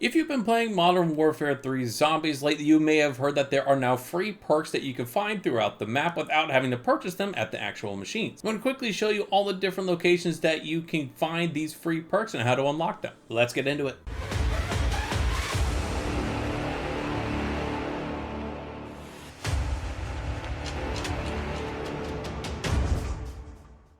If you've been playing Modern Warfare 3 Zombies lately, you may have heard that there are now free perks that you can find throughout the map without having to purchase them at the actual machines. I'm going to quickly show you all the different locations that you can find these free perks and how to unlock them. Let's get into it.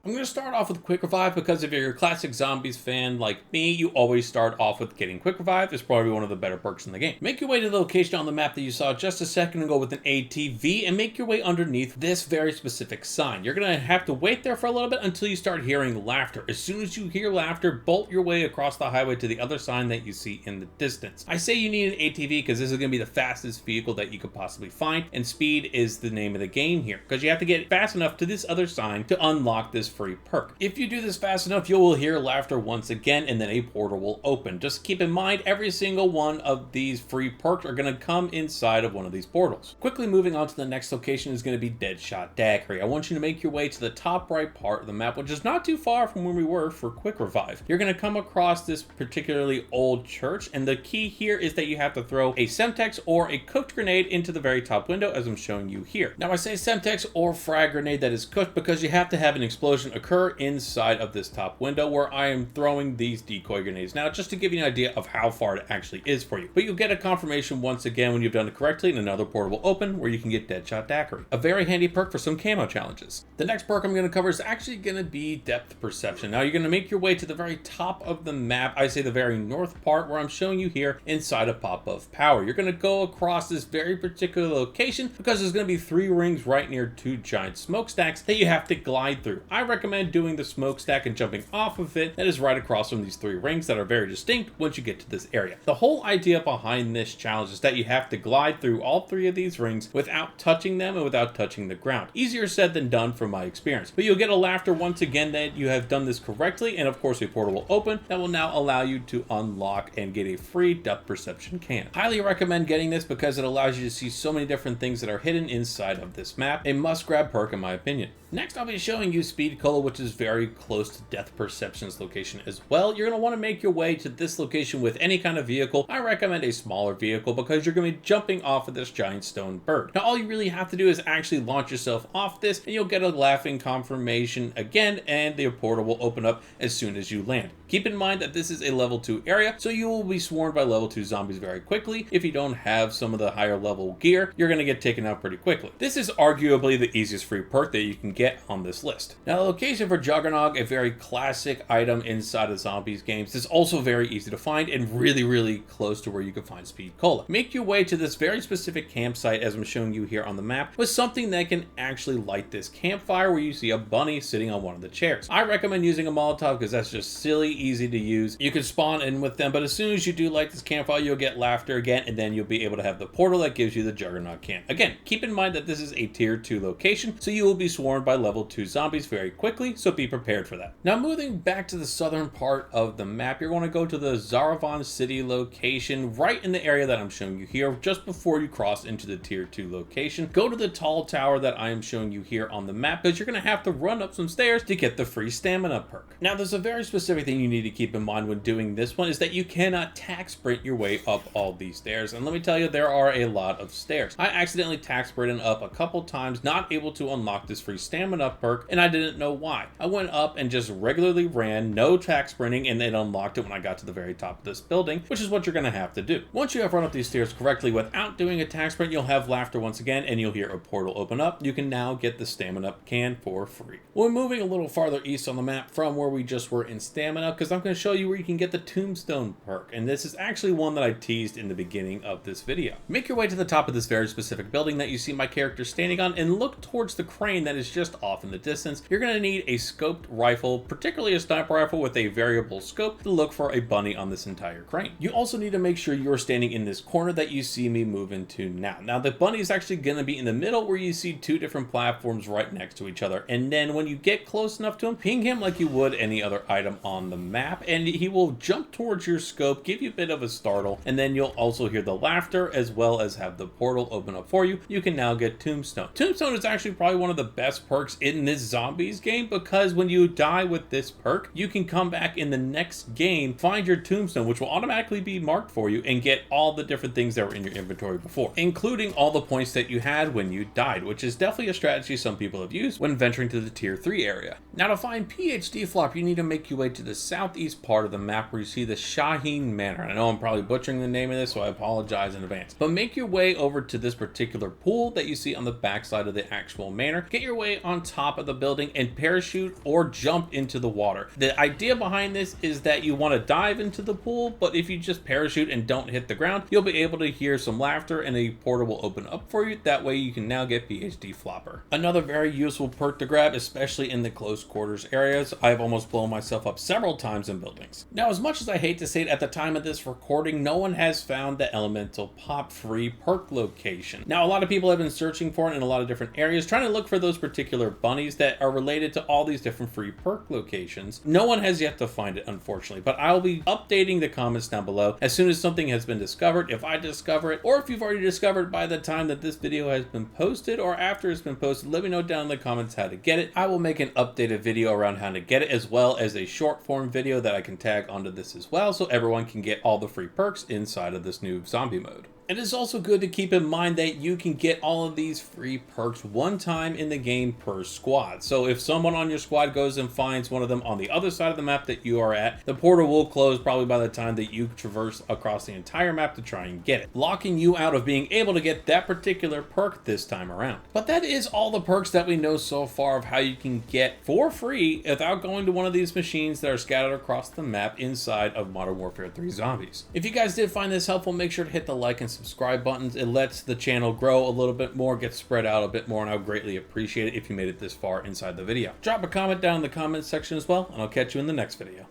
I'm going to start off with Quick Revive because if you're a classic Zombies fan like me, you always start off with getting Quick Revive. It's probably one of the better perks in the game. Make your way to the location on the map that you saw just a second ago with an ATV and make your way underneath this very specific sign. You're going to have to wait there for a little bit until you start hearing laughter. As soon as you hear laughter, bolt your way across the highway to the other sign that you see in the distance. I say you need an ATV because this is going to be the fastest vehicle that you could possibly find, and speed is the name of the game here because you have to get fast enough to this other sign to unlock this free perk. If you do this fast enough, you will hear laughter once again and then a portal will open. Just keep in mind every single one of these free perks are going to come inside of one of these portals. Quickly moving on to the next location is going to be Deadshot Daquiri. I want you to make your way to the top right part of the map, which is not too far from where we were for Quick Revive. You're going to come across this particularly old church, and the key here is that you have to throw a Semtex or a cooked grenade into the very top window as I'm showing you here. Now I say Semtex or frag grenade that is cooked because you have to have an explosion occur inside of this top window where I am throwing these decoy grenades. Now, just to give you an idea of how far it actually is for you, but you'll get a confirmation once again when you've done it correctly and another portal will open where you can get Deadshot Daquiri. A very handy perk for some camo challenges. The next perk I'm going to cover is actually going to be Depth Perception. Now, you're going to make your way to the very top of the map. I say the very north part where I'm showing you here inside of Pop of Power. You're going to go across this very particular location because there's going to be 3 rings right near 2 giant smokestacks that you have to glide through. I recommend doing the smokestack and jumping off of it that is right across from these 3 rings that are very distinct once you get to this area. The whole idea behind this challenge is that you have to glide through all 3 of these rings without touching them and without touching the ground. Easier said than done from my experience, but you'll get a laughter once again that you have done this correctly, and of course a portal will open that will now allow you to unlock and get a free Depth Perception can. Highly recommend getting this because it allows you to see so many different things that are hidden inside of this map. A must grab perk in my opinion. Next, I'll be showing you Speed Cola, which is very close to Depth Perception's location as well. You're going to want to make your way to this location with any kind of vehicle. I recommend a smaller vehicle because you're going to be jumping off of this giant stone bird. Now, all you really have to do is actually launch yourself off this, and you'll get a laughing confirmation again, and the portal will open up as soon as you land. Keep in mind that this is a level 2 area, so you will be swarmed by level 2 zombies very quickly. If you don't have some of the higher level gear, you're going to get taken out pretty quickly. This is arguably the easiest free perk that you can get on this list. Now, the location for Juggernog, a very classic item inside of zombies games, is also very easy to find and really close to where you can find Speed Cola. Make your way to this very specific campsite as I'm showing you here on the map with something that can actually light this campfire where you see a bunny sitting on one of the chairs. I recommend using a Molotov because that's just silly easy to use. You can spawn in with them, but as soon as you do light this campfire, you'll get laughter again, and then you'll be able to have the portal that gives you the Juggernog can. Again, keep in mind that this is a tier 2 location, so you will be swarmed by level 2 zombies very quickly, so be prepared for that. Now, moving back to the southern part of the map, you're going to go to the Zaravan City location, right in the area that I'm showing you here, just before you cross into the tier 2 location. Go to the tall tower that I am showing you here on the map, because you're going to have to run up some stairs to get the free stamina perk. Now, there's a very specific thing you need to keep in mind when doing this one, is that you cannot tack sprint your way up all these stairs, and let me tell you, there are a lot of stairs. I accidentally tack sprinted up a couple times, not able to unlock this free stamina perk, and I didn't know why. I went up and just regularly ran, no tack sprinting, and it unlocked it when I got to the very top of this building, which is what you're going to have to do. Once you have run up these stairs correctly without doing a tack sprint, you'll have laughter once again, and you'll hear a portal open up. You can now get the stamina can for free. We're moving a little farther east on the map from where we just were in stamina, because I'm going to show you where you can get the Tombstone perk, and this is actually one that I teased in the beginning of this video. Make your way to the top of this very specific building that you see my character standing on, and look towards the crane that is just off in the distance. You're going to need a scoped rifle, particularly a sniper rifle with a variable scope, to look for a bunny on this entire crane. You also need to make sure you're standing in this corner that you see me move into now. Now, the bunny is actually going to be in the middle where you see 2 different platforms right next to each other, and then when you get close enough to him, ping him like you would any other item on the map, and he will jump towards your scope, give you a bit of a startle, and then you'll also hear the laughter as well as have the portal open up for you. You can now get Tombstone. Tombstone is actually probably one of the best perks perks in this zombies game, because when you die with this perk, you can come back in the next game, find your tombstone, which will automatically be marked for you, and get all the different things that were in your inventory before, including all the points that you had when you died, which is definitely a strategy some people have used when venturing to the tier 3 area. Now, to find PhD flop, you need to make your way to the southeast part of the map where you see the Shaheen Manor. I know I'm probably butchering the name of this, so I apologize in advance, but make your way over to this particular pool that you see on the backside of the actual manor. Get your way on top of the building and parachute or jump into the water. The idea behind this is that you want to dive into the pool, but if you just parachute and don't hit the ground, you'll be able to hear some laughter and a portal will open up for you. That way you can now get PhD flopper. Another very useful perk to grab, especially in the close quarters areas. I've almost blown myself up several times in buildings. Now, as much as I hate to say it, at the time of this recording, no one has found the elemental pop free perk location. Now, a lot of people have been searching for it in a lot of different areas, trying to look for those particular bunnies that are related to all these different free perk locations. No one has yet to find it, unfortunately, but I'll be updating the comments down below as soon as something has been discovered, if I discover it, or if you've already discovered by the time that this video has been posted, or after it's been posted. Let me know down in the comments how to get it. I will make an updated video around how to get it, as well as a short form video that I can tag onto this as well, so everyone can get all the free perks inside of this new zombie mode. It is also good to keep in mind that you can get all of these free perks one time in the game per squad. So if someone on your squad goes and finds one of them on the other side of the map that you are at, the portal will close probably by the time that you traverse across the entire map to try and get it, locking you out of being able to get that particular perk this time around. But that is all the perks that we know so far of how you can get for free without going to one of these machines that are scattered across the map inside of Modern Warfare 3 Zombies. If you guys did find this helpful, make sure to hit the like and subscribe buttons. It lets the channel grow a little bit more, get spread out a bit more, and I would greatly appreciate it if you made it this far inside the video. Drop a comment down in the comments section as well, and I'll catch you in the next video.